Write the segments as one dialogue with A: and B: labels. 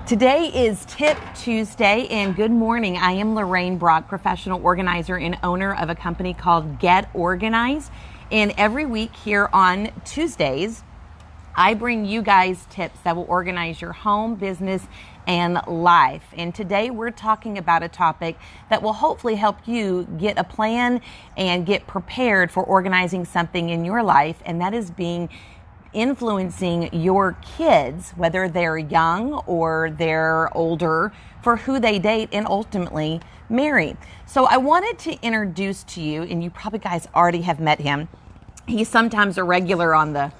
A: Today is Tip Tuesday, and good morning. I am Lorraine Brock, professional organizer and owner of a company called Get Organized. And every week here on Tuesdays, I bring you guys tips that will organize your home, business, and life. And today we're talking about a topic that will hopefully help you get a plan and get prepared for organizing something in your life, and that is influencing your kids, whether they're young or they're older, for who they date and ultimately marry. So I wanted to introduce to you, and you probably guys already have met him. He's sometimes a regular on the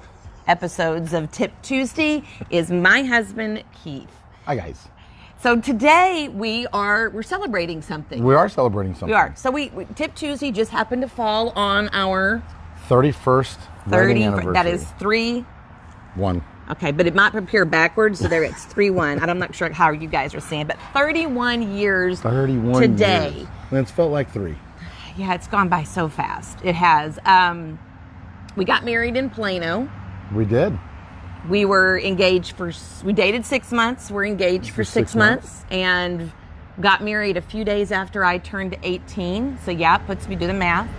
A: episodes of Tip Tuesday, is my husband, Keith.
B: Hi, guys.
A: So today we're celebrating something.
B: We are celebrating something.
A: We are. So Tip Tuesday just happened to fall on our
B: 31st wedding anniversary.
A: That is 3-1. Okay, but it might appear backwards, so there it's 3-1. I'm not sure how you guys are saying, but 31 years
B: 31
A: today.
B: Years. And it's felt like 3.
A: Yeah, it's gone by so fast. It has. We got married in Plano.
B: We did.
A: We were engaged we dated 6 months. We're engaged for 6 months and got married a few days after I turned 18. So yeah, it puts me, do the math,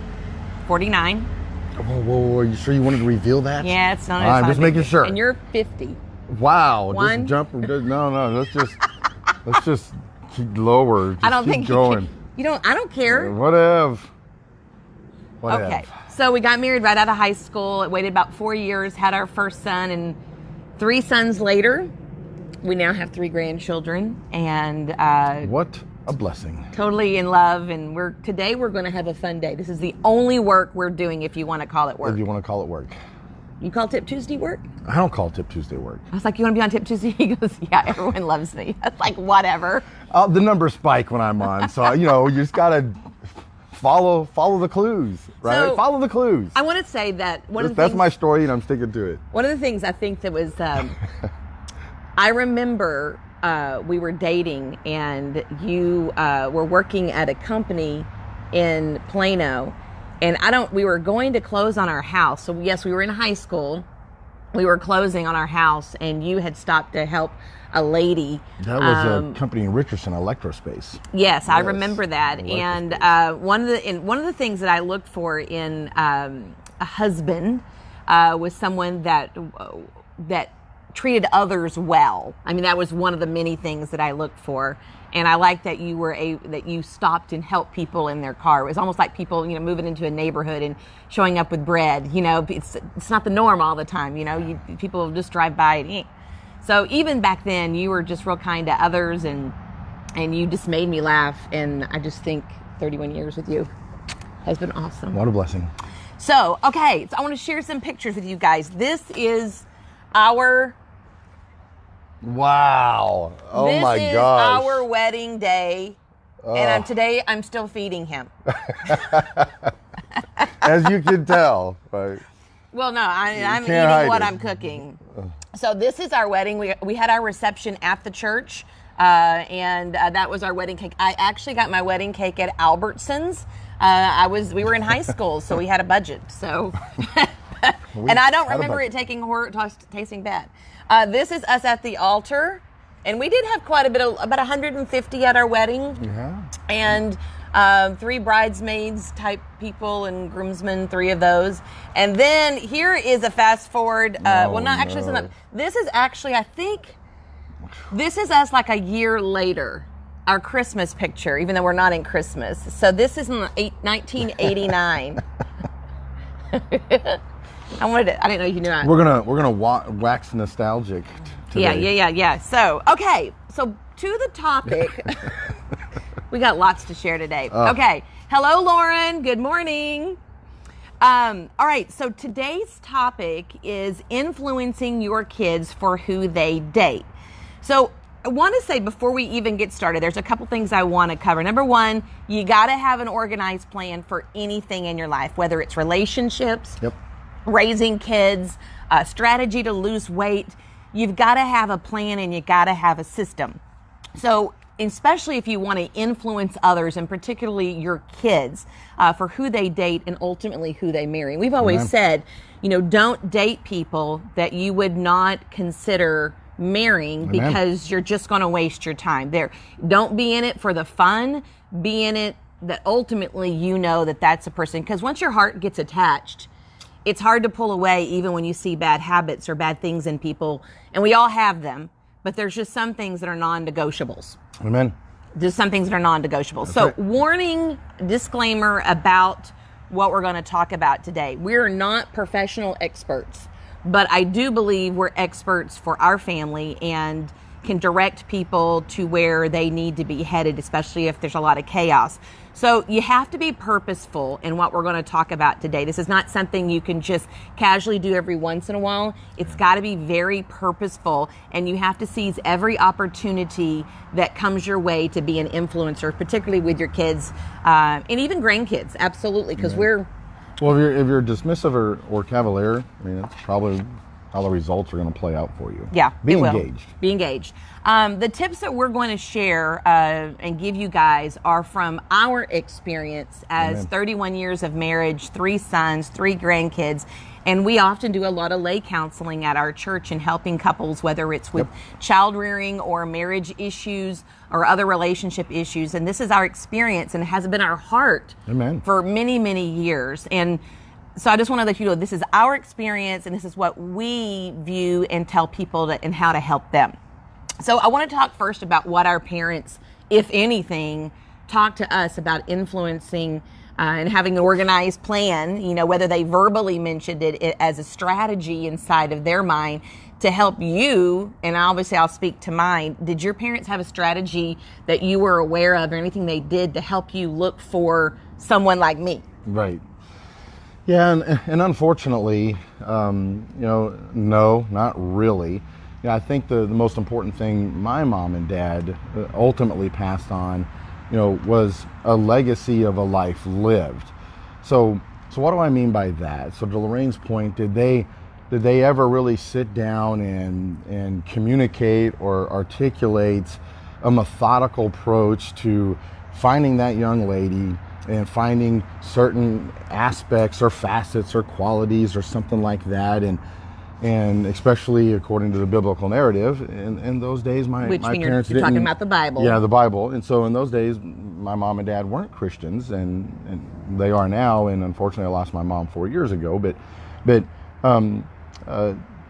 A: 49.
B: Whoa, are you sure you wanted to reveal that?
A: Yeah, it's not.
B: I'm just making sure.
A: And you're 50.
B: Wow.
A: One.
B: Just jump. No. Let's just keep lower. Just
A: I don't
B: keep
A: think
B: going.
A: You don't. I don't care.
B: Whatever.
A: Okay. So we got married right out of high school. It waited about 4 years, had our first son, and 3 sons later, we now have 3 grandchildren. And
B: what a blessing.
A: Totally in love. And today we're going to have a fun day. This is the only work we're doing, if you want to call it work.
B: If you want to call it work.
A: You call Tip Tuesday work?
B: I don't call Tip Tuesday work.
A: I was like, you want to be on Tip Tuesday? He goes, yeah, everyone loves me. I was like, whatever.
B: The numbers spike when I'm on. So, you just got to follow the clues, right?
A: So,
B: follow the clues.
A: I want to say that
B: that's my story, and I'm sticking to it.
A: One of the things I think that was, I remember we were dating, and you were working at a company in Plano, and we were going to close on our house. So yes, we were in high school. We were closing on our house, and you had stopped to help a lady.
B: That was a company in Richardson, Electrospace.
A: Yes, I remember that. And one of the things that I looked for in a husband was someone that treated others well. I mean, that was one of the many things that I looked for. And I like that you stopped and helped people in their car. It was almost like people, moving into a neighborhood and showing up with bread. It's not the norm all the time. People just drive by and eat. So even back then, you were just real kind to others, and you just made me laugh. And I just think 31 years with you has been awesome.
B: What a blessing.
A: So, okay, so I want to share some pictures with you guys. This is our...
B: Wow. Oh my gosh.
A: This is our wedding day. And today I'm still feeding him.
B: As you can tell, right?
A: Well, no, I'm eating what I'm cooking. So this is our wedding. We had our reception at the church, and that was our wedding cake. I actually got my wedding cake at Albertsons. We were in high school, so we had a budget. So, and I don't remember it tasting bad. This is us at the altar, and we did have quite a bit about 150 at our wedding.
B: Yeah.
A: And 3 bridesmaids type people and groomsmen, 3 of those. And then here is a fast forward. This is actually, I think, this is us like a year later. Our Christmas picture, even though we're not in Christmas. So this is in 1989. I didn't know you knew that.
B: We're gonna wax nostalgic today.
A: Yeah. So okay, so to the topic. We got lots to share today. Okay. Hello, Lauren. Good morning. All right. So today's topic is influencing your kids for who they date. So I want to say before we even get started, there's a couple things I want to cover. Number one, you got to have an organized plan for anything in your life, whether it's relationships, raising kids, strategy to lose weight. You've got to have a plan, and you got to have a system. So especially if you want to influence others, and particularly your kids, for who they date and ultimately who they marry. We've always said, don't date people that you would not consider marrying,
B: Amen.
A: because you're just going to waste your time there. Don't be in it for the fun. Be in it that ultimately you know that that's a person. Because once your heart gets attached, it's hard to pull away, even when you see bad habits or bad things in people. And we all have them, but there's just some things that are non-negotiables.
B: Amen.
A: Just some things that are non-negotiable.
B: That's
A: So
B: right.
A: warning, disclaimer about what we're going to talk about today. We're not professional experts, but I do believe we're experts for our family and can direct people to where they need to be headed, especially if there's a lot of chaos. So you have to be purposeful in what we're going to talk about today. This is not something you can just casually do every once in a while. It's got to be very purposeful, and you have to seize every opportunity that comes your way to be an influencer, particularly with your kids and even grandkids. Absolutely, because we're...
B: Well, if you're dismissive or cavalier, I mean, that's probably how the results are going to play out for you.
A: Yeah,
B: Be
A: it will.
B: engaged.
A: Be engaged. The tips that we're going to share and give you guys are from our experience as
B: Amen.
A: 31 years of marriage, 3 sons, 3 grandkids. And we often do a lot of lay counseling at our church and helping couples, whether it's with child rearing or marriage issues or other relationship issues. And this is our experience, and it has been our heart
B: Amen.
A: for many, many years. And so I just want to let you know this is our experience, and this is what we view and tell people and how to help them. So I want to talk first about what our parents, if anything, talk to us about influencing and having an organized plan, you know, whether they verbally mentioned it as a strategy inside of their mind to help you. And obviously I'll speak to mine. Did your parents have a strategy that you were aware of or anything they did to help you look for someone like me?
B: Right. Yeah, and unfortunately, no, not really. Yeah, I think the most important thing my mom and dad ultimately passed on, was a legacy of a life lived. So what do I mean by that? So to Lorraine's point, did they ever really sit down and communicate or articulate a methodical approach to finding that young lady and finding certain aspects or facets or qualities or something like that, and especially according to the biblical narrative, in those days, my parents
A: you're talking about the Bible.
B: Yeah, the Bible. And so in those days, my mom and dad weren't Christians, and they are now. And unfortunately, I lost my mom 4 years ago. But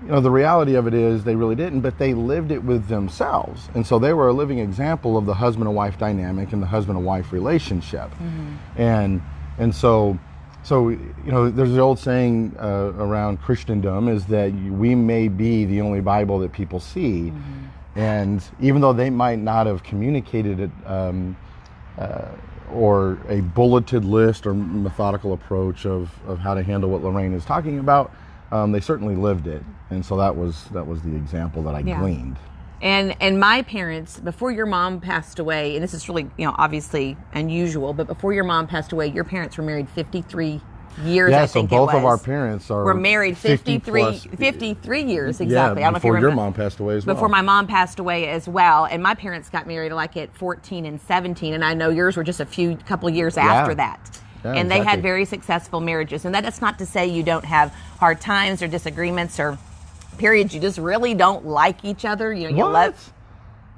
B: the reality of it is they really didn't, but they lived it with themselves. And so they were a living example of the husband and wife dynamic and the husband and wife relationship. Mm-hmm. And so there's the old saying around Christendom is that we may be the only Bible that people see. Mm-hmm. And even though they might not have communicated it or a bulleted list or methodical approach of how to handle what Lorraine is talking about, they certainly lived it. And so that was the example that I gleaned.
A: And my parents, before your mom passed away, and this is really, obviously unusual, but before your mom passed away, your parents were married 53 years, I think it was.
B: So both of our parents were
A: married 53 years, exactly.
B: Yeah,
A: I don't know if you
B: before
A: remember.
B: your mom passed away as well.
A: Before my mom passed away as well. And my parents got married like at 14 and 17, and I know yours were just a couple of years after that.
B: Yeah,
A: and
B: exactly.
A: They had very successful marriages. And that's not to say you don't have hard times or disagreements or periods you just really don't like each other. You love.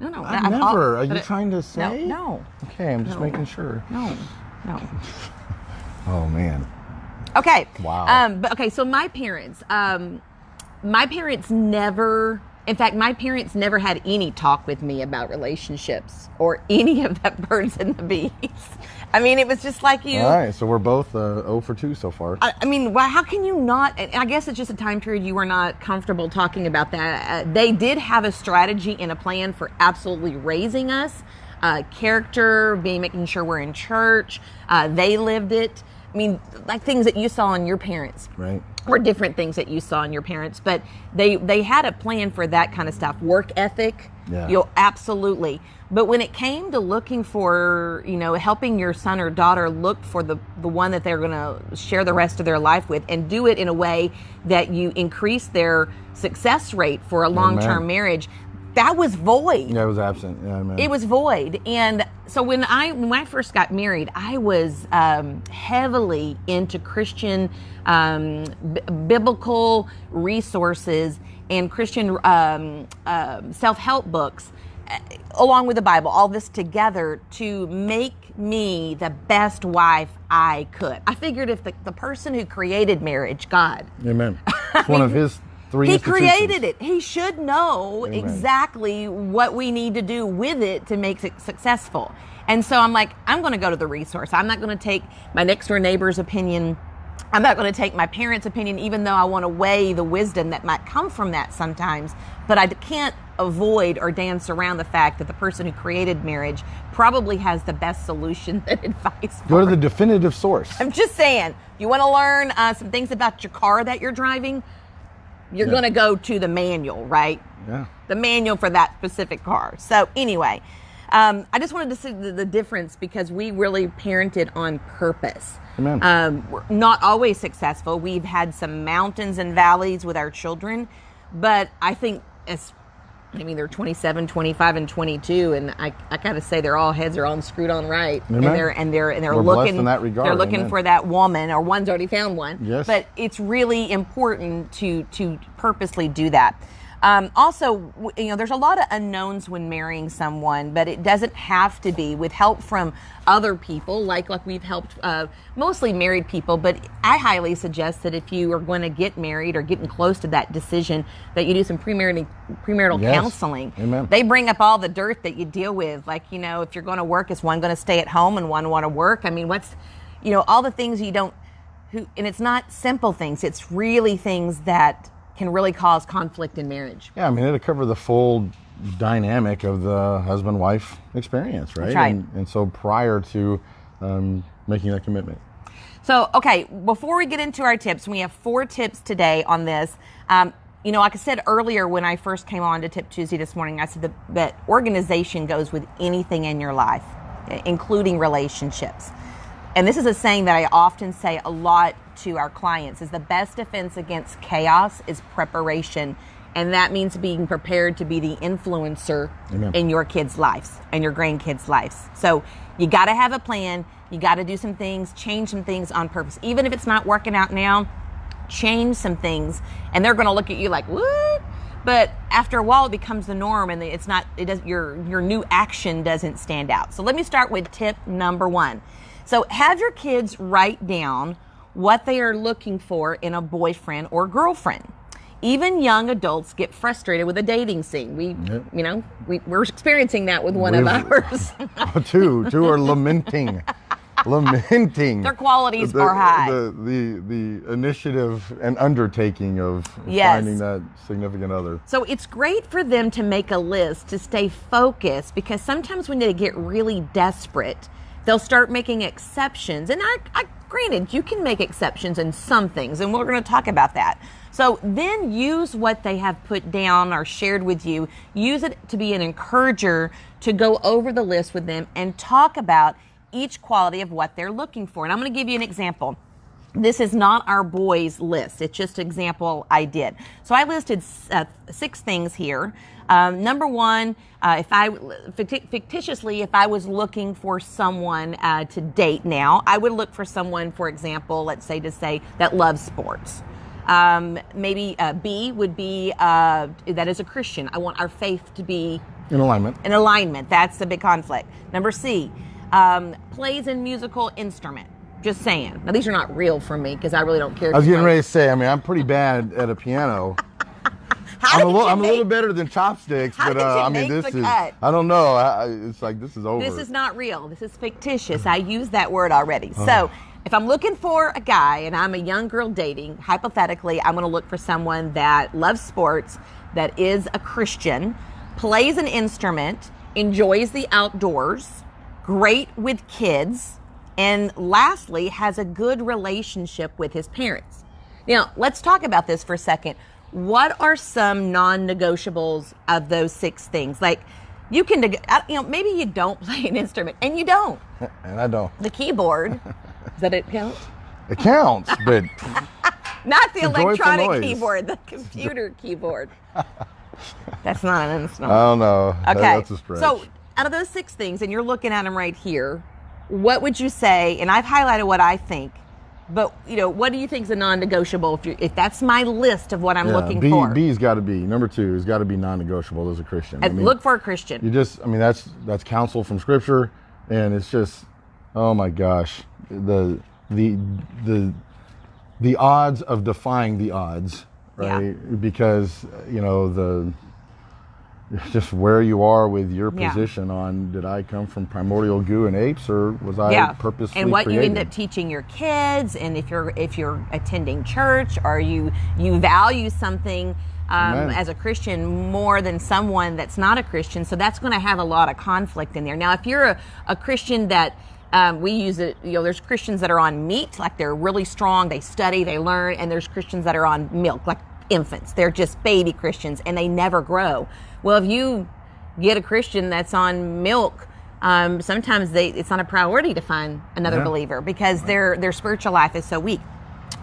A: No.
B: Never. Are you trying to say?
A: No.
B: Okay, I'm just making sure.
A: No.
B: Oh man.
A: Okay.
B: Wow.
A: So my parents never. In fact, my parents never had any talk with me about relationships or any of that birds and the bees. I mean, it was just like you.
B: All right, so we're both 0 for 2 so far.
A: I mean, how can you not? I guess it's just a time period you were not comfortable talking about that. They did have a strategy and a plan for absolutely raising us, character, making sure we're in church. They lived it. I mean, like things that you saw in your parents.
B: Right.
A: Or different things that you saw in your parents, but they had a plan for that kind of stuff. Work ethic, absolutely. But when it came to looking for, helping your son or daughter look for the one that they're going to share the rest of their life with, and do it in a way that you increase their success rate for a long-term marriage, that was void.
B: Yeah, it was absent. Yeah, man.
A: It was void. And so when I first got married, I was heavily into Christian biblical resources, and Christian self-help books, along with the Bible, all this together to make me the best wife I could. I figured if the person who created marriage, God.
B: Amen. It's one of his three
A: He
B: institutions.
A: created it. He should know
B: Amen.
A: exactly what we need to do with it to make it successful. And so I'm like, I'm going to go to the resource. I'm not going to take my next door neighbor's opinion. I'm not going to take my parents' opinion, even though I want to weigh the wisdom that might come from that sometimes. But I can't avoid or dance around the fact that the person who created marriage probably has the best solution and advice.
B: Go to the definitive source.
A: I'm just saying, you want to learn some things about your car that you're driving, you're going to go to the manual, right?
B: Yeah.
A: The manual for that specific car. So anyway, I just wanted to see the difference because we really parented on purpose.
B: Amen.
A: We're not always successful. We've had some mountains and valleys with our children, but I think they're 27, 25, and 22, and I gotta say their all heads are on screwed on right.
B: Amen.
A: And they're
B: We're
A: looking
B: blessed in that regard.
A: They're looking
B: Amen.
A: for that woman, or one's already found one.
B: Yes.
A: But it's really important to purposely do that. Also, there's a lot of unknowns when marrying someone, but it doesn't have to be. With help from other people, like we've helped mostly married people, but I highly suggest that if you are going to get married or getting close to that decision, that you do some premarital
B: Yes.
A: counseling.
B: Amen.
A: They bring up all the dirt that you deal with, like, if you're going to work, is one going to stay at home and one want to work? I mean, what's, all the things you don't, and it's not simple things, it's really things that can really cause conflict in marriage.
B: Yeah, I mean, it'll cover the full dynamic of the husband-wife experience, right?
A: That's right.
B: And so prior to making that commitment.
A: So, okay, before we get into our tips, we have 4 tips today on this. Like I said earlier when I first came on to Tip Tuesday this morning, I said that organization goes with anything in your life, including relationships. And this is a saying that I often say a lot to our clients, is the best defense against chaos is preparation. And that means being prepared to be the influencer
B: Amen.
A: in your kids' lives and your grandkids' lives. So you got to have a plan. You got to do some things, change some things on purpose. Even if it's not working out now, change some things. And they're going to look at you like, what? But after a while, it becomes the norm, and your new action doesn't stand out. So let me start with tip number 1. So have your kids write down what they are looking for in a boyfriend or girlfriend. Even young adults get frustrated with a dating scene. We're experiencing that with one of ours.
B: Two are lamenting.
A: Their qualities are high.
B: The initiative and undertaking of
A: Yes.
B: finding that significant other.
A: So it's great for them to make a list to stay focused, because sometimes when they get really desperate, they'll start making exceptions. And I granted, you can make exceptions in some things, and we're going to talk about that. So then use what they have put down or shared with you. Use it to be an encourager to go over the list with them and talk about each quality of what they're looking for. And I'm going to give you an example. This is not our boys' list. It's just an example I did. So I listed 6 things here. Number 1, fictitiously, if I was looking for someone to date now, I would look for someone, for example, let's say that loves sports. Maybe B would be that is a Christian. I want our faith to be
B: In alignment.
A: That's the big conflict. Number C, plays a musical instrument. Just saying. Now, these are not real for me because I really don't care.
B: I was getting ready to say, I'm pretty bad at a piano. I'm a little better than chopsticks, but this is, I don't know. It's like, this is over.
A: This is not real. This is fictitious. I used that word already. So if I'm looking for a guy and I'm a young girl dating, hypothetically, I'm going to look for someone that loves sports, that is a Christian, plays an instrument, enjoys the outdoors, great with kids, and lastly, has a good relationship with his parents. Now, let's talk about this for a second. What are some non-negotiables of those 6 things? Like, you can, maybe you don't play an instrument, and you don't.
B: And I don't.
A: The keyboard, does it count?
B: It counts, but
A: not the electronic
B: noise.
A: Keyboard, the computer keyboard. That's not an instrument.
B: I don't know.
A: Okay.
B: That's a stretch.
A: So, out of those 6 things, and you're looking at them right here, what would you say, and I've highlighted what I think, But, what do you think is a non-negotiable? If that's my list of what I'm looking for.
B: B's got to be, number 2 has got to be non-negotiable as a Christian.
A: Look for a Christian.
B: That's counsel from Scripture, and it's just, oh my gosh, the odds of defying the odds, right? Yeah. Because, just where you are with your position on, did I come from primordial goo and apes, or was I purposely created?
A: And what you end up teaching your kids, and if you're attending church, or you value something as a Christian more than someone that's not a Christian, so that's going to have a lot of conflict in there. Now, if you're a Christian that we use it, there's Christians that are on meat, like they're really strong, they study, they learn, and there's Christians that are on milk, like infants. They're just baby Christians, and they never grow. Well, if you get a Christian that's on milk, sometimes it's not a priority to find another believer because their spiritual life is so weak.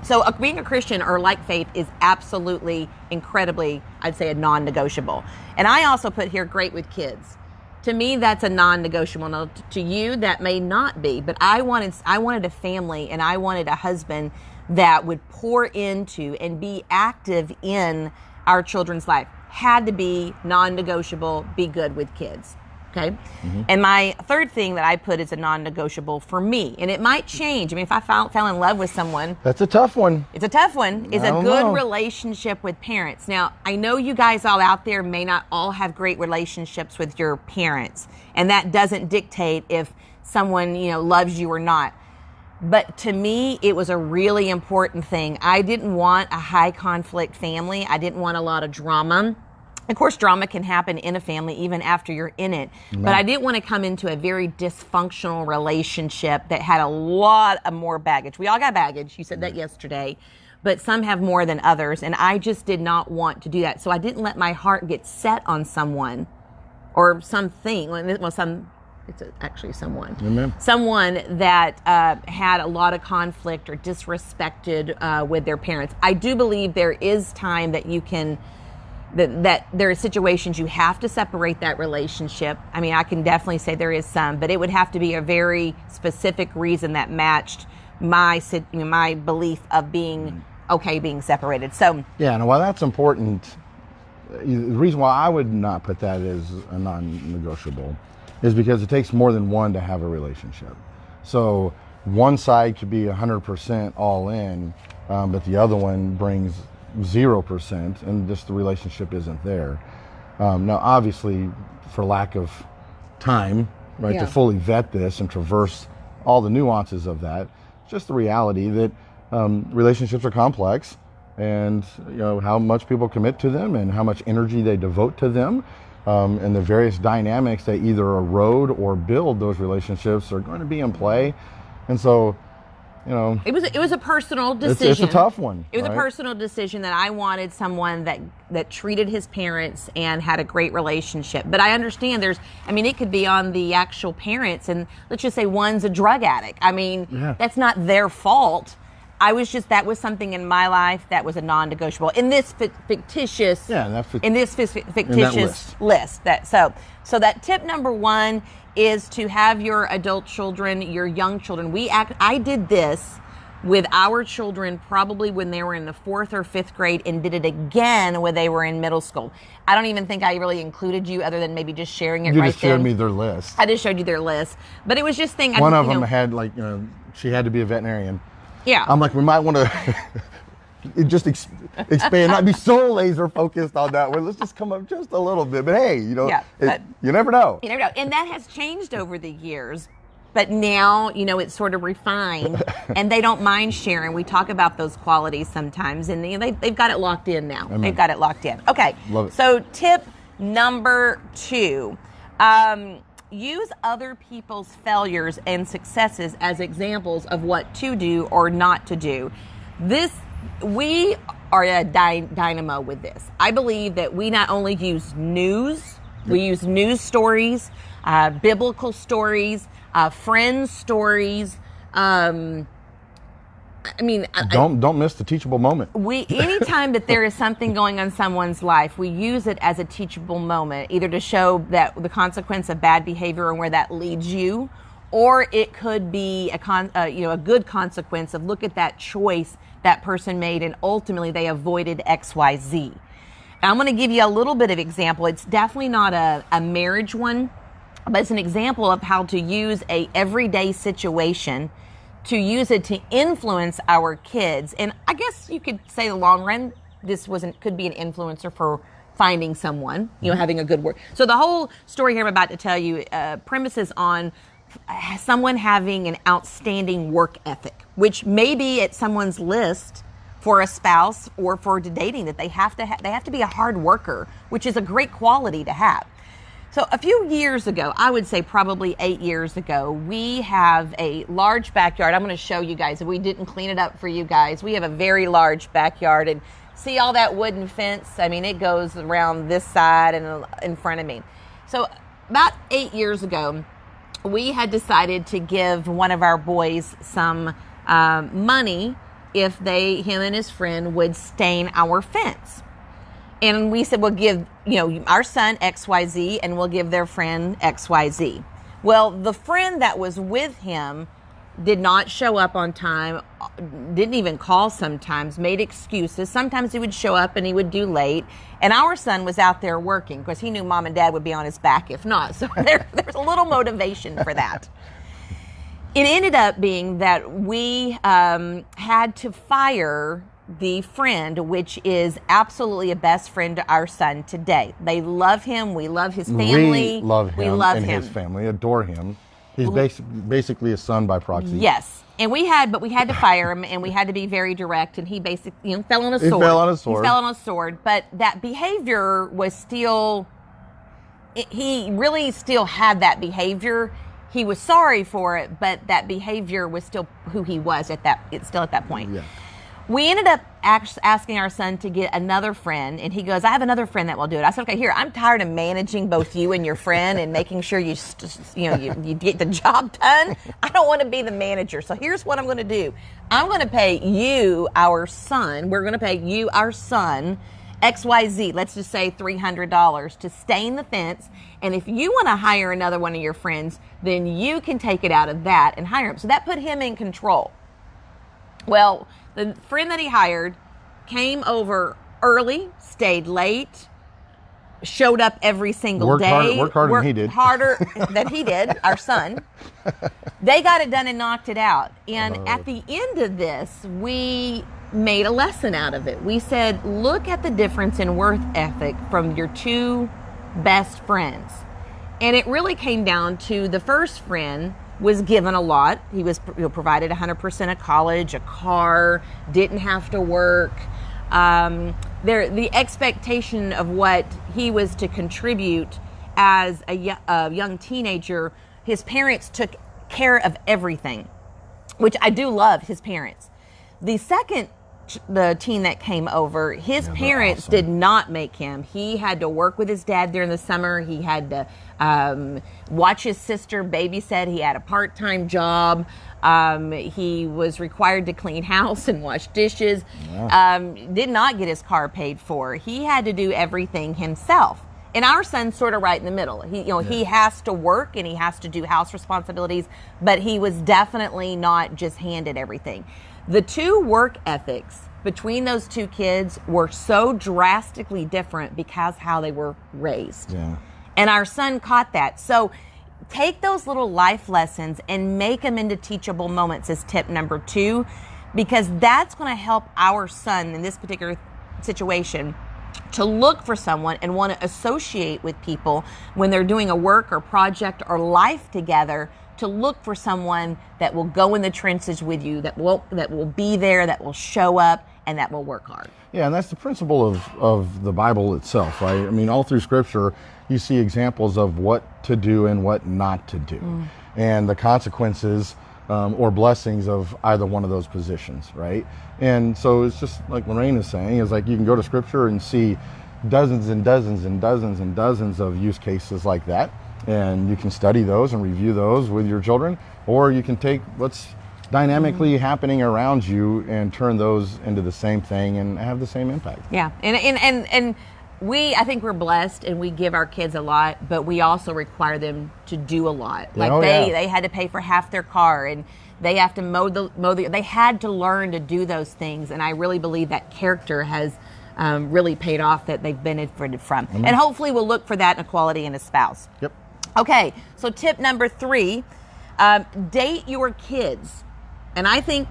A: So being a Christian or like faith is absolutely, incredibly, I'd say, a non-negotiable. And I also put here great with kids. To me, that's a non-negotiable. Now, to you, that may not be, but I wanted a family, and I wanted a husband that would pour into and be active in our children's life. Had to be non-negotiable, be good with kids. Okay? Mm-hmm. And my third thing that I put is a non-negotiable for me, and it might change. If I fell in love with someone.
B: That's a tough one.
A: It's a tough one. Is a good relationship with parents. Now, I know you guys all out there may not all have great relationships with your parents, and that doesn't dictate if someone, loves you or not. But to me, it was a really important thing. I didn't want a high conflict family. I didn't want a lot of drama. Of course, drama can happen in a family even after you're in it. Mm-hmm. But I didn't want to come into a very dysfunctional relationship that had a lot of more baggage. We all got baggage. You said that yesterday. But some have more than others. And I just did not want to do that. So I didn't let my heart get set on someone or something. It's actually someone.
B: Amen.
A: Someone that had a lot of conflict or disrespected with their parents. I do believe there is time that you can, that there are situations you have to separate that relationship. I can definitely say there is some, but it would have to be a very specific reason that matched my belief of being okay being separated. So
B: yeah, and while that's important, the reason why I would not put that as a non-negotiable is because it takes more than one to have a relationship. So one side could be 100% all in, but the other one brings 0%, and just the relationship isn't there. Now, obviously, for lack of time, right, to fully vet this and traverse all the nuances of that, it's just the reality that relationships are complex, and how much people commit to them and how much energy they devote to them. And the various dynamics that either erode or build those relationships are going to be in play. And so,
A: it was a personal decision.
B: It's a tough one.
A: It was a personal decision that I wanted someone that treated his parents and had a great relationship. But I understand it could be on the actual parents, and let's just say one's a drug addict. That's not their fault. That was something in my life that was a non-negotiable in this fictitious list. So that tip number 1 is to have your adult children, your young children. I did this with our children probably when they were in the 4th or 5th grade, and did it again when they were in middle school. I don't even think I really included you, other than maybe just sharing it right then.
B: You just showed me their list.
A: I just showed you their list, but it was just thing.
B: One of them had she had to be a veterinarian.
A: Yeah.
B: I'm like, we might want to just expand, not be so laser focused on that one. Let's just come up just a little bit. But hey, you never know. You never know.
A: And that has changed over the years. But now, it's sort of refined, and they don't mind sharing. We talk about those qualities sometimes, and they've got it locked in now. Amen. They've got it locked in. Okay.
B: Love it.
A: So tip number 2. Use other people's failures and successes as examples of what to do or not to do. We are a dynamo with this. I believe that we not only use news, we use news stories, biblical stories, friends' stories.
B: Don't miss the teachable moment.
A: Anytime that there is something going on in someone's life, we use it as a teachable moment, either to show that the consequence of bad behavior and where that leads you, or it could be a good consequence of look at that choice that person made and ultimately they avoided XYZ. I'm going to give you a little bit of example. It's definitely not a marriage one, but it's an example of how to use a everyday situation to use it to influence our kids. And I guess you could say the long run, could be an influencer for finding someone, having a good work. So the whole story here I'm about to tell you premises on someone having an outstanding work ethic, which may be at someone's list for a spouse or for dating, that they have to be a hard worker, which is a great quality to have. So a few years ago, I would say probably 8 years ago, we have a large backyard. I'm going to show you guys. If we didn't clean it up for you guys, we have a very large backyard. And see all that wooden fence? I mean, it goes around this side and in front of me. So about 8 years ago, we had decided to give one of our boys some money if him and his friend would stain our fence. And we said, we'll give, our son XYZ and we'll give their friend XYZ. Well, the friend that was with him did not show up on time, didn't even call sometimes, made excuses. Sometimes he would show up and he would do late. And our son was out there working because he knew mom and dad would be on his back if not. So there's a little motivation for that. It ended up being that we had to fire the friend, which is absolutely a best friend to our son today. They love him. We love his family.
B: We love him his family, adore him. He's basically a son by proxy.
A: Yes. And we had to fire him, and we had to be very direct, and he basically fell on a sword.
B: He fell on a sword.
A: He fell on a sword. But that behavior was still, he really still had that behavior. He was sorry for it, but that behavior was still who he was at that point. Yeah. We ended up asking our son to get another friend, and he goes, I have another friend that will do it. I said, okay, here, I'm tired of managing both you and your friend and making sure you get the job done. I don't want to be the manager. So here's what I'm going to do. I'm going to pay you, our son, we're going to pay you, our son, XYZ, let's just say $300 to stain the fence. And if you want to hire another one of your friends, then you can take it out of that and hire him. So that put him in control. Well, the friend that he hired came over early, stayed late, showed up every single day.
B: Worked harder than he did.
A: Harder than he did, our son. They got it done and knocked it out. And at the end of this, we made a lesson out of it. We said, look at the difference in work ethic from your two best friends. And it really came down to the first friend was given a lot. He was provided 100% of college, a car, didn't have to work. The expectation of what he was to contribute as a young teenager, his parents took care of everything, which I do love his parents. The teen that came over, his parents did not make him. He had to work with his dad during the summer. He had to watch his sister babysit. He had a part-time job. He was required to clean house and wash dishes. Yeah. Did not get his car paid for. He had to do everything himself. And our son's sort of right in the middle. He has to work and he has to do house responsibilities, but he was definitely not just handed everything. The two work ethics between those two kids were so drastically different because how they were raised. Yeah. And our son caught that. So take those little life lessons and make them into teachable moments is tip number 2, because that's going to help our son in this particular situation to look for someone and want to associate with people when they're doing a work or project or life together, to look for someone that will go in the trenches with you, that will be there, that will show up, and that will work hard.
B: Yeah, and that's the principle of the Bible itself, right? I mean, all through Scripture, you see examples of what to do and what not to do, and the consequences or blessings of either one of those positions, right? And so it's just like Lorraine is saying, is like you can go to Scripture and see dozens and dozens and dozens and dozens of use cases like that. And you can study those and review those with your children, or you can take what's dynamically happening around you and turn those into the same thing and have the same impact.
A: Yeah, and I think we're blessed and we give our kids a lot, but we also require them to do a lot. Like they had to pay for half their car, and they have to they had to learn to do those things. And I really believe that character has really paid off, that they've benefited from. And hopefully we'll look for that inequality in a spouse.
B: Yep.
A: Okay, so tip number 3, date your kids. And I think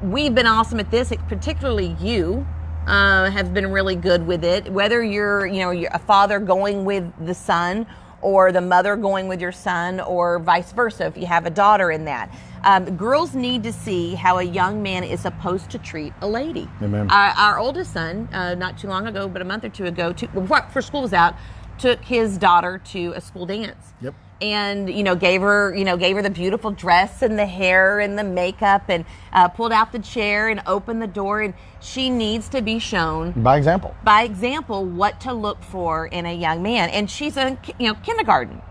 A: we've been awesome at this, particularly you. Have been really good with it. Whether you're a father going with the son, or the mother going with your son, or vice versa if you have a daughter in that. Girls need to see how a young man is supposed to treat a lady.
B: Amen.
A: Our oldest son, not too long ago, but a month or two ago, before school was out, took his daughter to a school dance.
B: Yep.
A: And gave her the beautiful dress and the hair and the makeup, and pulled out the chair and opened the door. And she needs to be shown
B: by example
A: what to look for in a young man. And she's in kindergarten,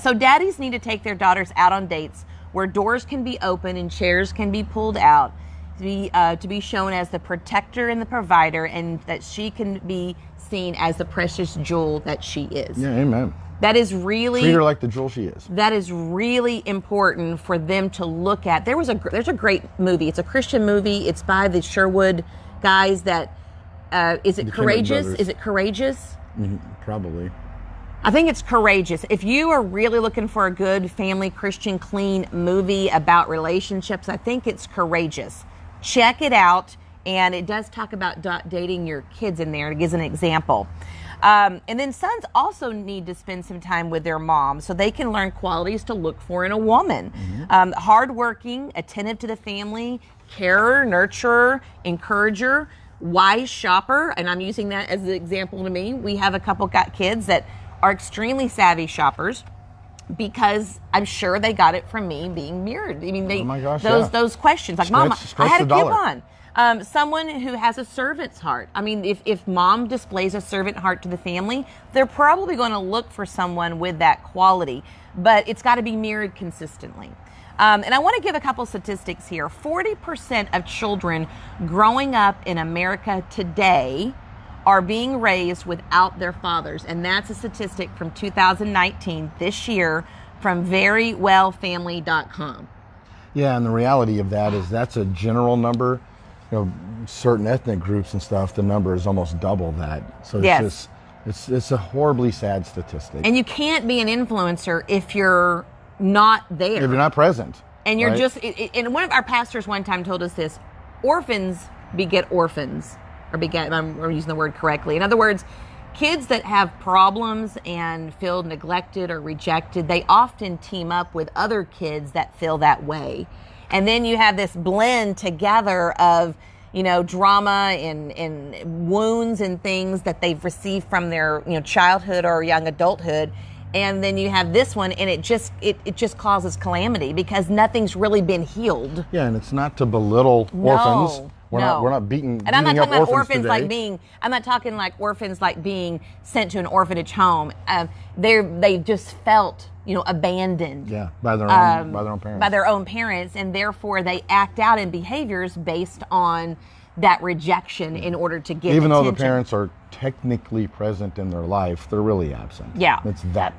A: so daddies need to take their daughters out on dates where doors can be open and chairs can be pulled out, to be shown as the protector and the provider, and that she can be seen as the precious jewel that she is.
B: Yeah, amen.
A: That is really...
B: Treat her like the jewel she is.
A: That is really important for them to look at. There's a great movie. It's a Christian movie. It's by the Sherwood guys that... is it Courageous? Is it Courageous?
B: Probably.
A: I think it's Courageous. If you are really looking for a good family, Christian, clean movie about relationships, I think it's Courageous. Check it out. And it does talk about dating your kids in there. It gives an example. And then sons also need to spend some time with their mom so they can learn qualities to look for in a woman. Hardworking, attentive to the family, carer, nurturer, encourager, wise shopper. And I'm using that as an example to me. We have a couple got kids that are extremely savvy shoppers, because I'm sure they got it from me being mirrored. I mean, those questions like, Mama, I had a coupon. Someone who has a servant's heart. I mean, if mom displays a servant heart to the family, they're probably going to look for someone with that quality, but it's got to be mirrored consistently. And I want to give a couple statistics here. 40% of children growing up in America today are being raised without their fathers. And that's a statistic from 2019, this year, from verywellfamily.com.
B: Yeah, and the reality of that is that's a general number. Certain ethnic groups and stuff, the number is almost double that. So it's a horribly sad statistic.
A: And you can't be an influencer if you're not there.
B: If you're not present.
A: And you're and one of our pastors one time told us this: orphans beget orphans, or beget, I'm using the word correctly. In other words, kids that have problems and feel neglected or rejected, they often team up with other kids that feel that way. And then you have this blend together of, drama and wounds and things that they've received from their, childhood or young adulthood. And then you have this one, and it just causes calamity because nothing's really been healed.
B: Yeah, and it's not to belittle orphans. We're not beating.
A: And I'm not talking about
B: orphans
A: I'm not talking like orphans like being sent to an orphanage home. They just felt, abandoned.
B: Yeah, by their own parents.
A: By their own parents, and therefore they act out in behaviors based on that rejection in order to get
B: even
A: attention.
B: Though the parents are technically present in their life, they're really absent.
A: Yeah.
B: It's that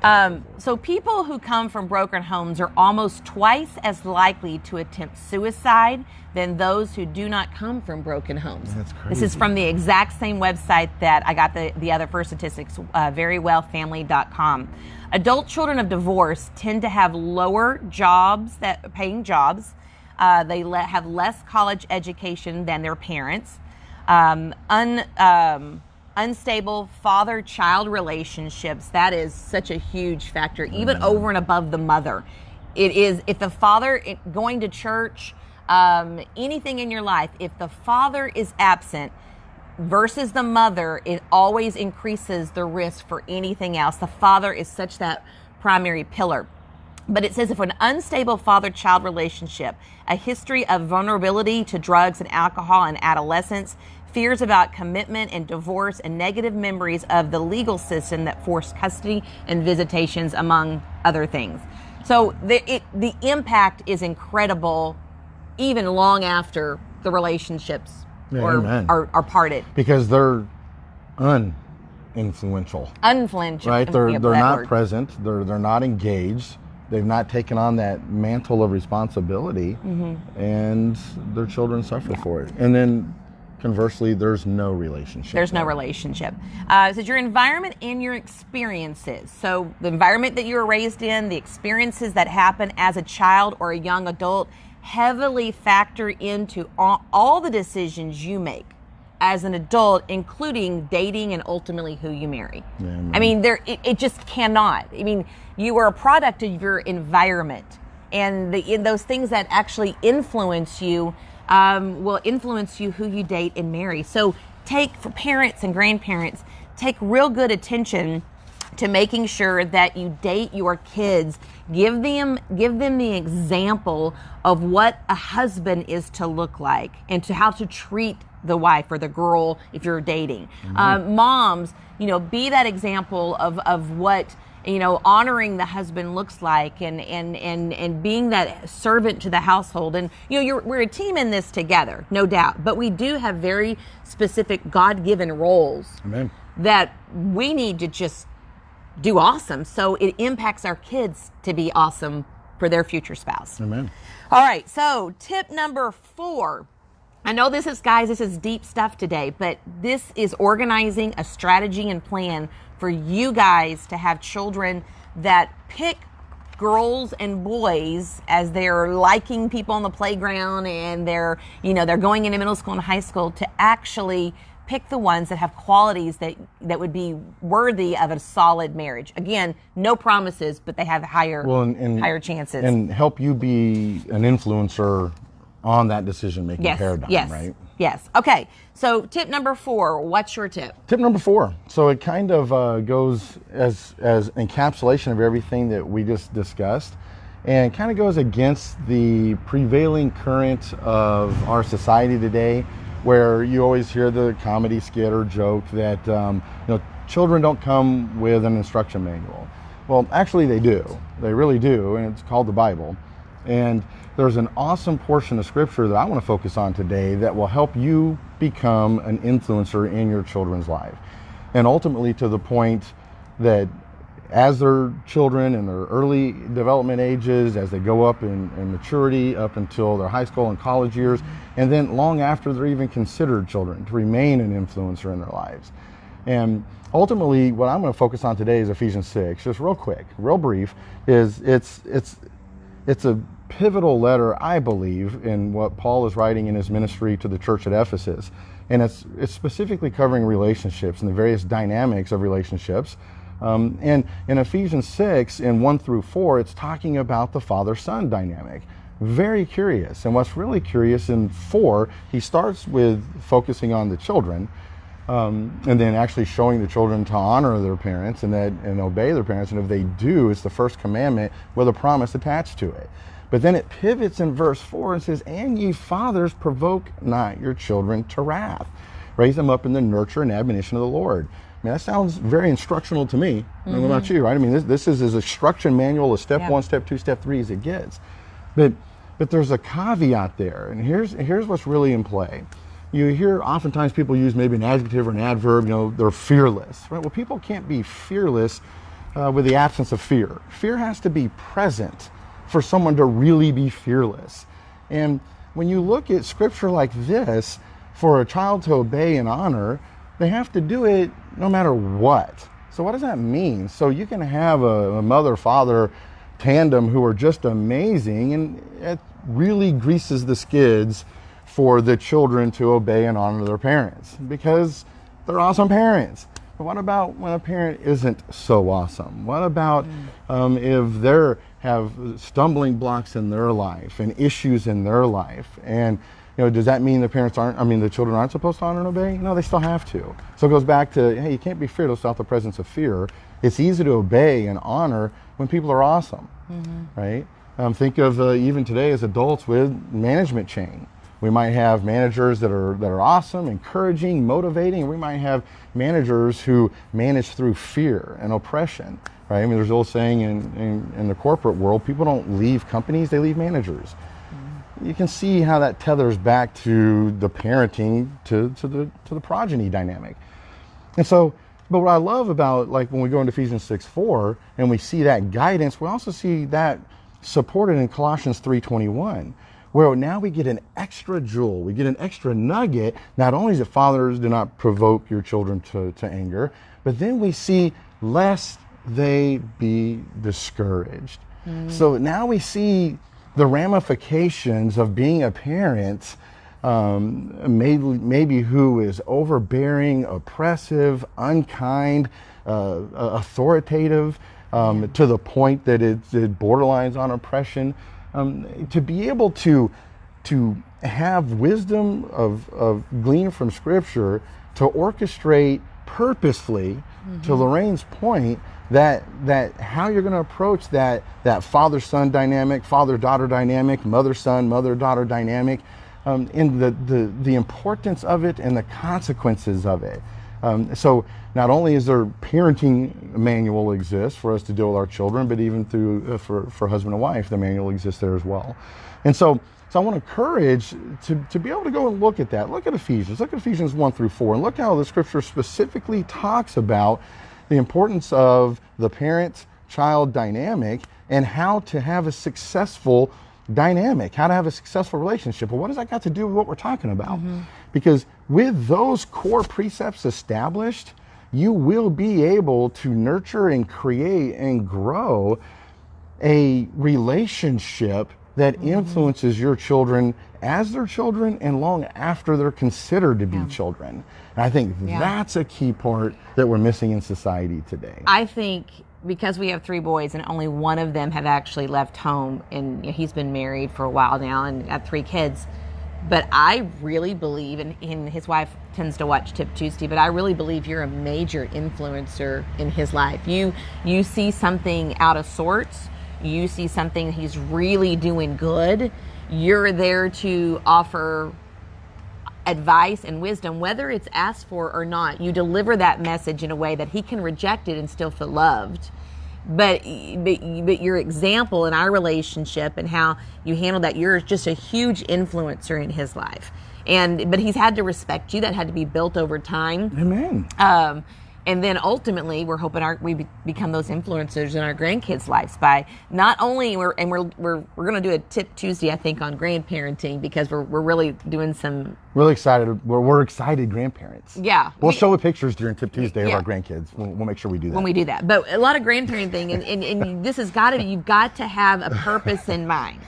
A: so people who come from broken homes are almost twice as likely to attempt suicide than those who do not come from broken homes.
B: That's crazy.
A: This is from the exact same website that I got the other first statistics, verywellfamily.com. Adult children of divorce tend to have lower paying jobs. They have less college education than their parents. Unstable father-child relationships, that is such a huge factor, even over and above the mother. It is, if the father, going to church, anything in your life, if the father is absent versus the mother, it always increases the risk for anything else. The father is such that primary pillar. But it says if an unstable father-child relationship, a history of vulnerability to drugs and alcohol in adolescence, fears about commitment and divorce, and negative memories of the legal system that forced custody and visitations, among other things. So the impact is incredible, even long after the relationships are parted.
B: Because they're influential.
A: Unflinching.
B: Right? They're
A: that
B: not
A: word.
B: present. They're not engaged. They've not taken on that mantle of responsibility, and their children suffer for it. And then conversely, there's no relationship.
A: There's no relationship. It says your environment and your experiences. So the environment that you were raised in, the experiences that happen as a child or a young adult heavily factor into all the decisions you make as an adult, including dating and ultimately who you marry.
B: Yeah,
A: I mean, it just cannot. I mean, you are a product of your environment, and in those things that actually influence you will influence you who you date and marry. So for parents and grandparents, take real good attention to making sure that you date your kids. Give them the example of what a husband is to look like and to how to treat the wife or the girl if you're dating. Moms, be that example of what honoring the husband looks like, and being that servant to the household. And we're a team in this together, no doubt. But we do have very specific God-given roles that we need to just do awesome. So it impacts our kids to be awesome for their future spouse.
B: Amen.
A: All right. So tip number 4. I know this is deep stuff today, but this is organizing a strategy and plan for you guys to have children that pick girls and boys as they're liking people on the playground, and they're going into middle school and high school, to actually pick the ones that have qualities that would be worthy of a solid marriage. Again, no promises, but they have higher chances.
B: And help you be an influencer on that decision-making paradigm, right?
A: Yes. Okay. So tip number 4, what's your tip?
B: Tip number 4. So it kind of goes as encapsulation of everything that we just discussed, and kind of goes against the prevailing current of our society today, where you always hear the comedy skit or joke that children don't come with an instruction manual. Well, actually they do. They really do, and it's called the Bible. And there's an awesome portion of scripture that I want to focus on today that will help you become an influencer in your children's life. And ultimately to the point that as their children in their early development ages, as they go up in maturity up until their high school and college years, and then long after they're even considered children, to remain an influencer in their lives. And ultimately what I'm going to focus on today is Ephesians 6, just real quick, real brief. It's a pivotal letter, I believe, in what Paul is writing in his ministry to the church at Ephesus. And it's specifically covering relationships and the various dynamics of relationships. And in Ephesians 6, in 1 through 4, it's talking about the father-son dynamic. Very curious. And what's really curious in 4, he starts with focusing on the children, and then actually showing the children to honor their parents and obey their parents. And if they do, it's the first commandment with a promise attached to it. But then it pivots in verse 4 and says, "And ye fathers, provoke not your children to wrath. Raise them up in the nurture and admonition of the Lord." I mean, that sounds very instructional to me. I don't know about you, right? I mean, this is as instruction manual as step 1, step 2, step 3 as it gets. But there's a caveat there, and here's what's really in play. You hear oftentimes people use maybe an adjective or an adverb, they're fearless, right? Well, people can't be fearless with the absence of fear. Fear has to be present for someone to really be fearless. And when you look at scripture like this, for a child to obey and honor, they have to do it no matter what. So what does that mean? So you can have a mother-father tandem who are just amazing, and it really greases the skids for the children to obey and honor their parents because they're awesome parents. But what about when a parent isn't so awesome? What about if they have stumbling blocks in their life and issues in their life? And does that mean the children aren't supposed to honor and obey? No, they still have to. So it goes back to, hey, you can't be fearless without the presence of fear. It's easy to obey and honor when people are awesome, right? Think of even today as adults with management chain. We might have managers that are awesome, encouraging, motivating, and we might have managers who manage through fear and oppression, right? I mean, there's an old saying in the corporate world, people don't leave companies, they leave managers. You can see how that tethers back to the parenting, to the progeny dynamic. And so But what I love about, like, when we go into Ephesians 6:4 and we see that guidance, we also see that supported in Colossians 3:21, where now we get an extra jewel, we get an extra nugget. Not only is it, fathers, do not provoke your children to anger, but then we see, lest they be discouraged. So now we see the ramifications of being a parent, maybe who is overbearing, oppressive, unkind, authoritative, to the point that it borderlines on oppression. To be able to have wisdom of gleaned from Scripture to orchestrate purposefully, to Lorraine's point, that how you're going to approach that father-son dynamic, father-daughter dynamic, mother-son, mother-daughter dynamic, and the importance of it and the consequences of it. So not only is there parenting manual exists for us to deal with our children, but even through for husband and wife, the manual exists there as well. And so I want to encourage to be able to go and look at that. Look at Ephesians 1-4, and look how the Scripture specifically talks about the importance of the parent-child dynamic and how to have a successful dynamic, how to have a successful relationship. Well, what does that got to do with what we're talking about? Because with those core precepts established, you will be able to nurture and create and grow a relationship that influences your children as their children and long after they're considered to be children. And I think that's a key part that we're missing in society today.
A: I think because we have 3 boys and only one of them have actually left home, and he's been married for a while now and got 3 kids. But I really believe, and his wife tends to watch Tip Tuesday, but I really believe you're a major influencer in his life. You see something out of sorts. You see something he's really doing good. You're there to offer advice and wisdom, whether it's asked for or not. You deliver that message in a way that he can reject it and still feel loved. But your example in our relationship and how you handle that, you're just a huge influencer in his life. But he's had to respect you. That had to be built over time.
B: Amen.
A: And then ultimately, we're hoping we become those influencers in our grandkids' lives by not only we're going to do a Tip Tuesday, I think, on grandparenting, because we're really doing some
B: really excited. We're excited grandparents.
A: Yeah,
B: we'll show pictures during Tip Tuesday of our grandkids. We'll make sure we do that
A: when we do that. But a lot of grandparenting, and this has got to be, you've got to have a purpose in mind.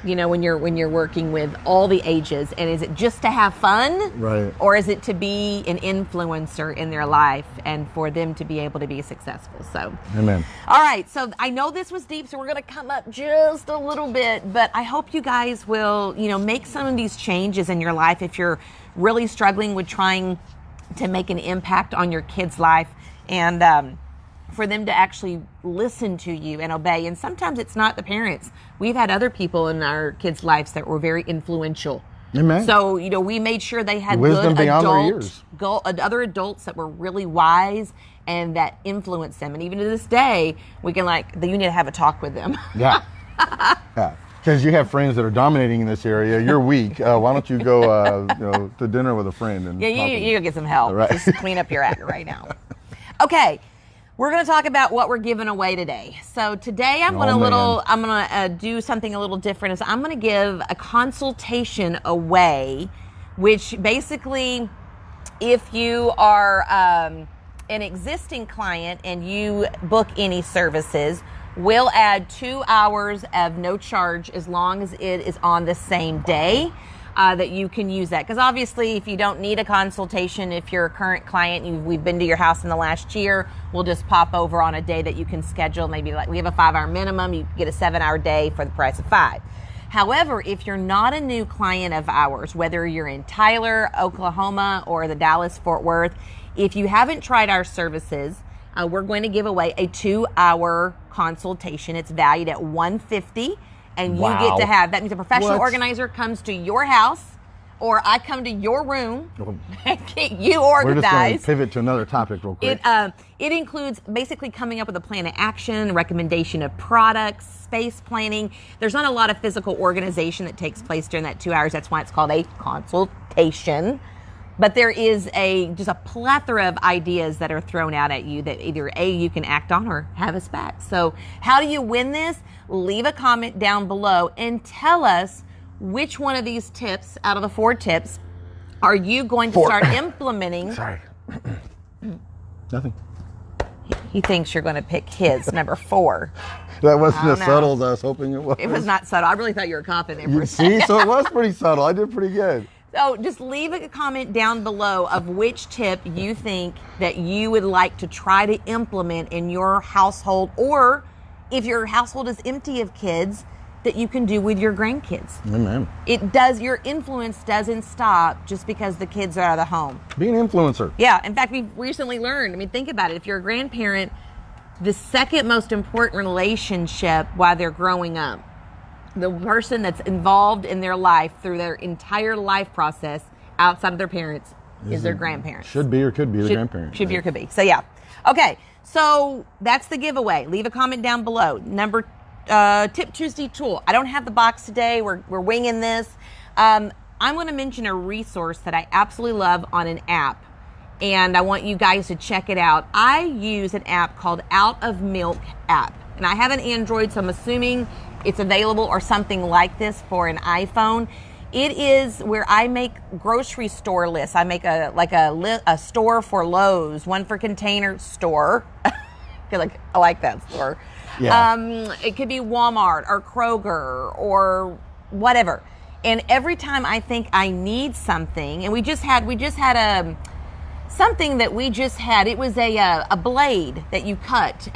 A: You know, when you're working with all the ages, and is it just to have fun,
B: right? Or
A: is it to be an influencer in their life and for them to be able to be successful? So,
B: amen.
A: All right, so I know this was deep, so we're going to come up just a little bit, but I hope you guys will, make some of these changes in your life if you're really struggling with trying to make an impact on your kid's life, and for them to actually listen to you and obey. And sometimes it's not the parents. We've had other people in our kids' lives that were very influential.
B: Amen.
A: So, we made sure they had
B: wisdom
A: good
B: beyond their years.
A: Other adults that were really wise and that influenced them. And even to this day, we can you need to have a talk with them.
B: Yeah. Yeah. Because you have friends that are dominating in this area. You're weak. Why don't you go to dinner with a friend? And
A: you go get some help.
B: Right.
A: Just clean up your act right now. Okay. We're going to talk about what we're giving away today. So today I'm going to do something a little different. I'm going to give a consultation away, which basically, if you are an existing client and you book any services, we'll add 2 hours of no charge as long as it is on the same day. That you can use that. Because obviously, if you don't need a consultation, if you're a current client, we've been to your house in the last year, we'll just pop over on a day that you can schedule. Maybe we have a 5-hour minimum, you get a 7-hour day for the price of 5. However, if you're not a new client of ours, whether you're in Tyler, Oklahoma, or the Dallas-Fort Worth, if you haven't tried our services, we're going to give away a 2-hour consultation. It's valued at $150. And you get to have, that means a professional organizer comes to your house, or I come to your room and get you organized.
B: We're just going to pivot to another topic real quick.
A: It includes basically coming up with a plan of action, recommendation of products, space planning. There's not a lot of physical organization that takes place during that 2 hours. That's why it's called a consultation. But there is just a plethora of ideas that are thrown out at you that either A, you can act on or have us back. So how do you win this? Leave a comment down below and tell us which one of these tips out of the 4 tips are you going to start implementing.
B: Sorry. Nothing.
A: He thinks you're going to pick his, number 4.
B: That wasn't as subtle as I was hoping it was.
A: It was not subtle. I really thought you were coughing there for a
B: See,
A: second.
B: so it was pretty subtle. I did pretty good.
A: So just leave a comment down below of which tip you think that you would like to try to implement in your household, or if your household is empty of kids, that you can do with your grandkids.
B: Amen.
A: Your influence doesn't stop just because the kids are out of the home.
B: Be an influencer.
A: Yeah. In fact, we've recently learned, think about it. If you're a grandparent, the second most important relationship while they're growing up, the person that's involved in their life through their entire life process outside of their parents is their grandparents.
B: Should be or could be the grandparents.
A: Should be or could be. So yeah. Okay. So that's the giveaway. Leave a comment down below. Number Tip Tuesday tool. I don't have the box today. We're winging this. I'm going to mention a resource that I absolutely love on an app, and I want you guys to check it out. I use an app called Out of Milk app, and I have an Android, so I'm assuming it's available or something like this for an iPhone. It is where I make grocery store lists. I make a store for Lowe's, one for Container Store. I like that store.
B: Yeah.
A: It could be Walmart or Kroger or whatever. And every time I think I need something, and we just had something that we just had. It was a blade that you cut.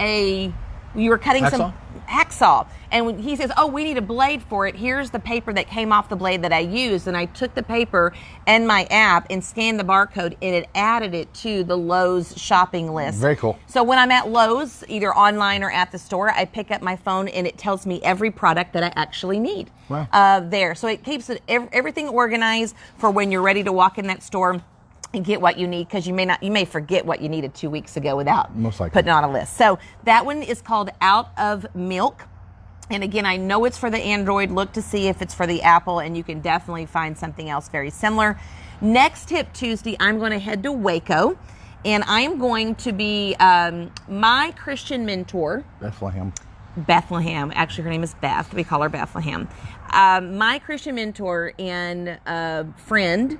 A: You were cutting some hacksaw. And when he says, oh, we need a blade for it. Here's the paper that came off the blade that I used. And I took the paper and my app and scanned the barcode, and it added it to the Lowe's shopping list.
B: Very cool.
A: So when I'm at Lowe's, either online or at the store, I pick up my phone and it tells me every product that I actually need.
B: Wow.
A: There. So it keeps everything organized for when you're ready to walk in that store and get what you need, because you may forget what you needed 2 weeks ago without putting it on a list. So that one is called Out of Milk. And again, I know it's for the Android. Look to see if it's for the Apple, and you can definitely find something else very similar. Next Tip Tuesday, I'm going to head to Waco, and I'm going to be my Christian mentor. Bethlehem. Actually, her name is Beth. We call her Bethlehem. My Christian mentor and friend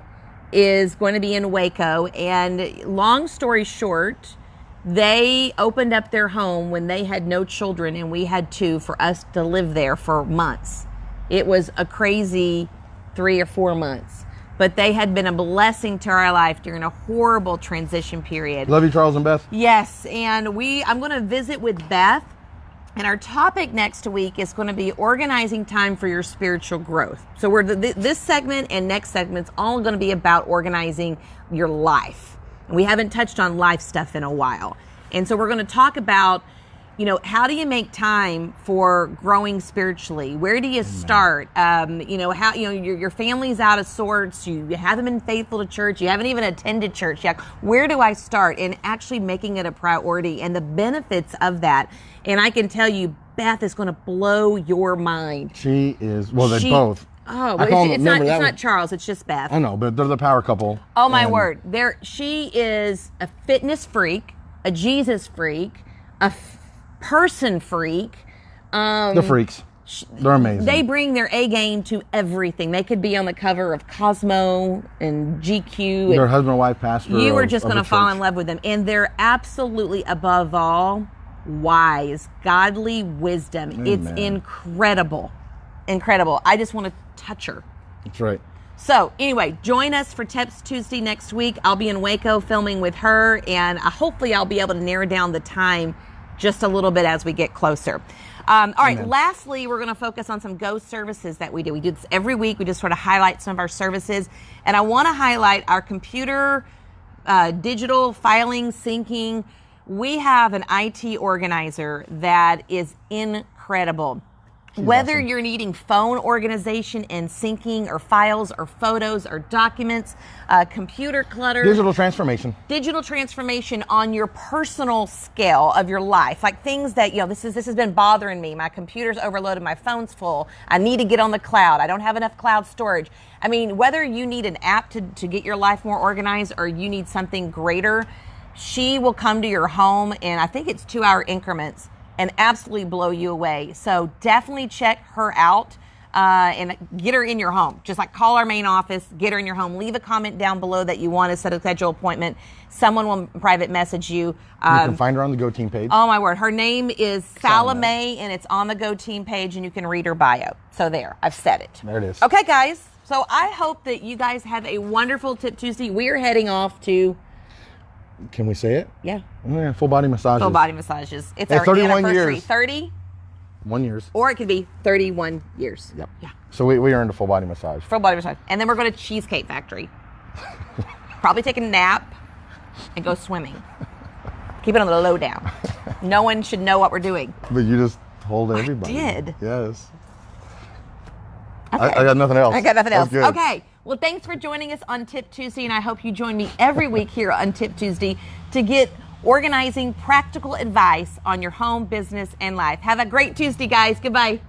A: is going to be in Waco, and long story short, they opened up their home when they had no children, and we had 2 for us to live there for months. It was a crazy 3 or 4 months, but they had been a blessing to our life during a horrible transition period.
B: Love you, Charles and Beth.
A: Yes, and I'm going to visit with Beth. And our topic next week is going to be organizing time for your spiritual growth. So this segment and next segment's all going to be about organizing your life. We haven't touched on life stuff in a while. And so we're going to talk about, how do you make time for growing spiritually? Where do you start? How your family's out of sorts. You haven't been faithful to church. You haven't even attended church yet. Where do I start? And actually making it a priority and the benefits of that. And I can tell you, Beth is going to blow your mind.
B: She is. Well, they're both.
A: Oh, it's not Charles. It's just Beth.
B: I know, but they're the power couple.
A: Oh my word! She is a fitness freak, a Jesus freak, a person freak.
B: The freaks. They're amazing.
A: They bring their A game to everything. They could be on the cover of Cosmo and GQ.
B: Their husband and wife pastor.
A: You were just going to fall in love with them, and they're absolutely above all wise, godly wisdom.
B: Amen.
A: It's incredible. I just want to touch her.
B: That's right.
A: So anyway, join us for Tips Tuesday next week. I'll be in Waco filming with her, and hopefully I'll be able to narrow down the time just a little bit as we get closer. All right,
B: Amen.
A: Lastly, we're going to focus on some Go services that we do. We do this every week. We just sort of highlight some of our services, and I want to highlight our computer, digital filing, syncing. We have an IT organizer that is incredible. Whether
B: awesome.
A: you're needing phone organization and syncing or files or photos or documents, computer clutter.
B: Digital transformation.
A: Digital transformation on your personal scale of your life. Like things that, this has been bothering me. My computer's overloaded, my phone's full. I need to get on the cloud. I don't have enough cloud storage. I mean, whether you need an app to get your life more organized or you need something greater, she will come to your home, and I think it's 2-hour increments, and absolutely blow you away. So definitely check her out and get her in your home. Just like call our main office, get her in your home. Leave a comment down below that you want to set a schedule appointment. Someone will private message you.
B: You can find her on the Go Team page.
A: Oh my word. Her name is Salome, and it's on the Go Team page, and you can read her bio. So there, I've said it.
B: There it is.
A: Okay, guys. So I hope that you guys have a wonderful Tip Tuesday. We're heading off to...
B: Can we say it?
A: Yeah.
B: Oh, yeah, full body massages.
A: Full body massages. It's
B: Yeah,
A: our
B: 31
A: anniversary.
B: years.
A: 30,
B: 1 years.
A: or it could be 31 years.
B: Yep.
A: Yeah.
B: So we earned a full body massage.
A: Full body massage. And then we're going to Cheesecake Factory. Probably take a nap and go swimming. Keep it on the low down. No one should know what we're doing.
B: But you just told everybody.
A: did.
B: Yes.
A: Okay.
B: I got nothing else.
A: I got nothing else.
B: That's good.
A: Okay. Well, thanks for joining us on Tip Tuesday, and I hope you join me every week here on Tip Tuesday to get organizing practical advice on your home, business, and life. Have a great Tuesday, guys. Goodbye.